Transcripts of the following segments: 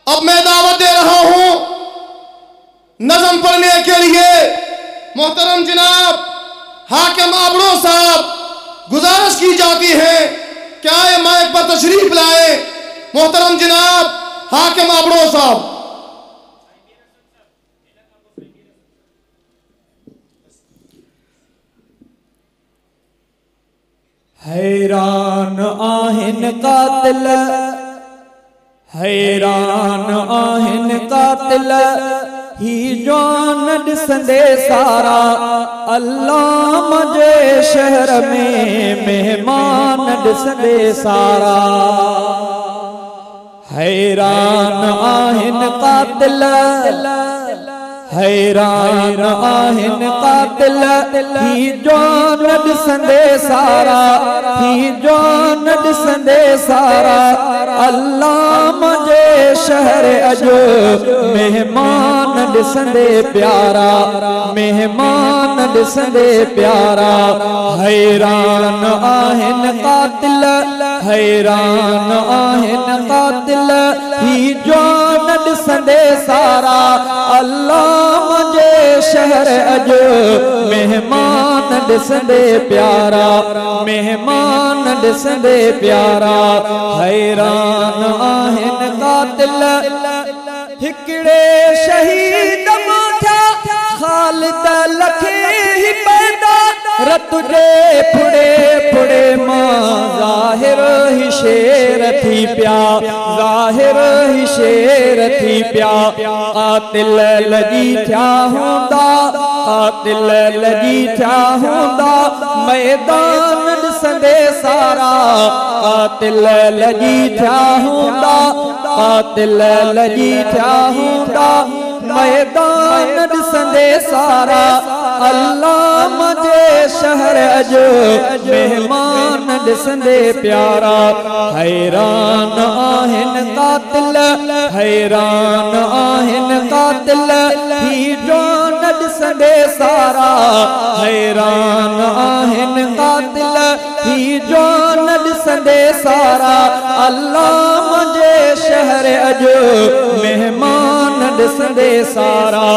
अब मैं दावत दे रहा हूं नज़म पढ़ने के लिए। मोहतरम जनाब हाकिम आबड़ो साहब, गुजारिश की जाती है क्या ये माइक पर तशरीफ लाए। मोहतरम जनाब हाकिम आबड़ो साहब। हैरान आहिन कातिल, हैरान आहिन कातिल, ही जान ॾिसंदे सारा अल्लाह मुझे शहर में मेहमान ॾिसंदे सारा। हैरान आहिन कातिल, हैरान आहिन कातिल, ही जान ॾिसंदे सारा, ही जान ॾिसंदे सारा अल्लाह मुझे शहर अजो मेहमान ॾिसंदे प्यारा, मेहमान ॾिसंदे प्यारा। हैरान आहिन कातिल, हैरान आहिन कातिल, ही जान ॾिसंदे सारा अल्लाह मुझे शहर अजो मेहमान ॾिसंदे प्यारा, मेहमान ॾिसंदे प्यारा। हैरान आहिन कातिल, हिकिड़े शहीद मां थिया ख़ालिद लखे ही पैदा, रत जे फुड़े फुड़े मां ज़ाहिर ही शेर थी पिया, ज़ाहिर ही शेर थी पिया। कातिल लजी थिया हूंदा, कातिल लजी थिया हूंदा मैदान ॾिसंदे सारा, कातिल लजी थिया हूंदा, कातिल लजी थिया हूंदा मैदान ॾिसंदे सारा अल्लाह मुझे शहर अजो मेहमान ॾिसंदे प्यारा। हैरान आहिन कातिल, हैरान आहिन कातिल, ही जान ॾिसंदे सारा। हैरान आहिन कातिल, ही जान ॾिसंदे सारा अल्लाह मुझे शहर अजो मेहमान ॾिसंदे सारा,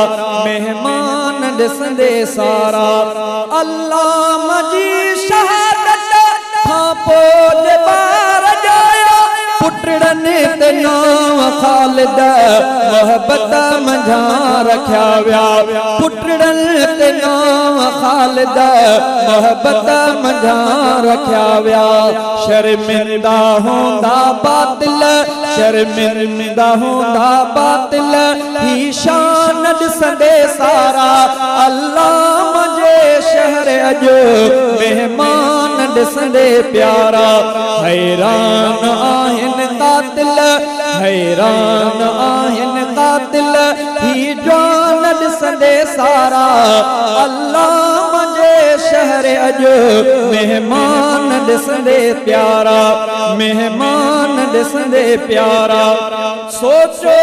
मेहमान ॾिसंदे सारा। अल्लाह मुझी शहादत खां पोइ ॿार ॼाया, पुटड़नि ते नाम ख़ालिद मोहब्बत मंझा रखिया विया, पुटड़नि ते नाम ख़ालिद मोहब्बत मंझा रखिया विया। शर्मिंदा हूंदा बातिल, शर्मिंदा हूंदा बातिल, ही शान ॾिसंदे सारा अल्लाह मुझे शहर अजो मेहमान ॾिसंदे प्यारा। हैरान आहिन कातिल, हैरान आहिन कातिल, ही जान ॾिसंदे सारा अल्लाह मुझे शहर अजो मेहमान ॾिसंदे प्यारा, मेहमान ॾिसंदे प्यारा। सोचो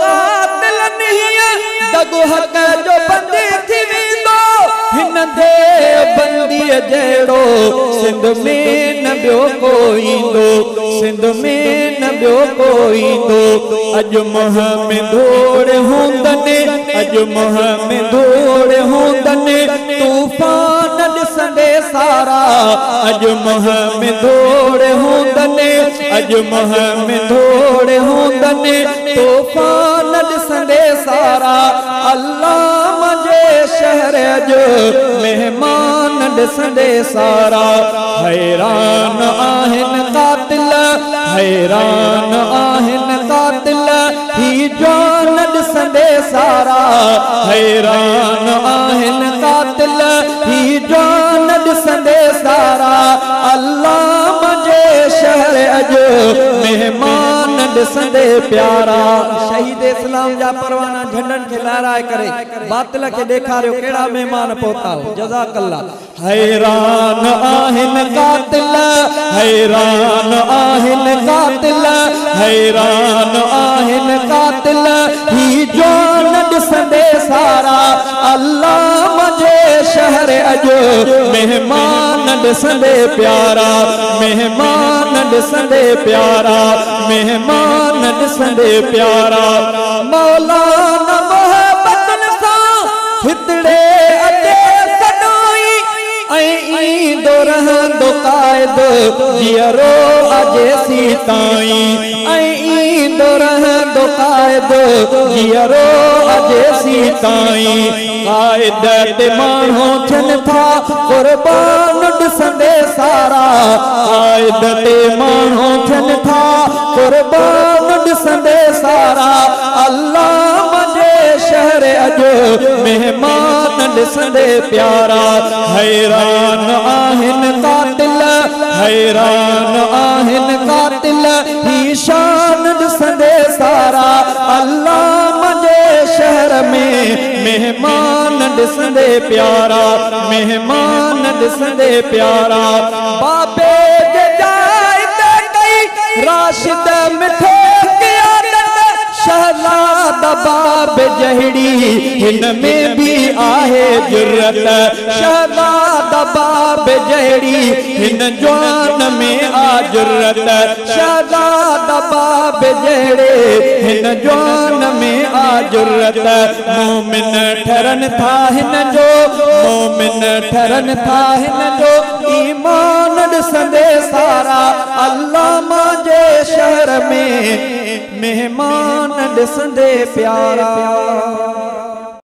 कातिल नहीं दगो हक जो बंदी थी वेंदो, हिन दे बंदी जहिड़ो सिंध में न ॿियो कोई ईंदो, सिंध में न ॿियो कोई ईंदो। अॼु मुंह में धोड़ हूंदनि, अॼु मुंह में धोड़ हूंदनि तूफ़ान ॾिसंदे सारा, अॼु मुंह में धोड़ हूंदनि, अॼु मुंह में धोड़ हूंदनि तूफ़ान ॾिसंदे सारा अल्लाह मुझे शहर अजो मेहमान ॾिसंदे सारा। हैरान आहिन कातिल, हैरान आहिन कातिल, ही जान ॾिसंदे सारा। हैरान आहिन कातिल, ही जान ॾिसंदे सारा अल्लाह मुझे शहर अजो मेहमान ॾिसंदे प्यारा। शहीद इस्लाम जा परवाना झंडन खे लहराए करे बातिल खे ॾेखारियो कहिड़ा मेहमान पहुता हो। जज़ाकल्लाह। हैरान आहिन कातिल, हैरान आहिन कातिल, हैरान आहिन कातिल, ही जान ॾिसंदे सारा अल्लाह मुझे शहर अजो मेहमान ॾिसंदे प्यारा, मेहमान ॾिसंदे प्यारा, मेहमान ॾिसंदे प्यारा। मौलाना मोहब्बतन सां हितड़े अचे सदाई ऐं ईंदो रहंदो क़ाइद जीअरो अजे सीताई, ऐं ईंदो रहंदो क़ाइद जीअरो अजे सीताई। क़ाइद ते माण्हू थियनि था क़ुर्बान ॾिसंदे सारा, क़ाइद ते माण्हू थियनि था क़ुर्बान ॾिसंदे सारा। अल्लाह मुंहिंजे शहर अॼु मेहमान ॾिसंदे प्यारा। हैरान आहिनि कातिल, हैरान आहिनि कातिल, ही शान ॾिसंदे सारा। अल्लाह मुंहिंजे शहर में मेहमान ॾिसंदे प्यारा, मेहमान ॾिसंदे प्यारा। बाबे जे जाइ ते कई राशिद मिठो शहज़ादा बाब जहिड़ी हिन में भी आहे जुर्रत, शहज़ादा बाब जहिड़ी हिन जवान में आ जुर्रत, शहज़ादा बाब जहिड़े हिन जवान में आ जुर्रत। मोमिन ठरन था हिन जो, मोमिन ठरन था हिन जो, ईमान ॾिसंदे सारा। अल्लाह मुंहिंजे शहर में मेहमान ॾिसंदे प्यारा।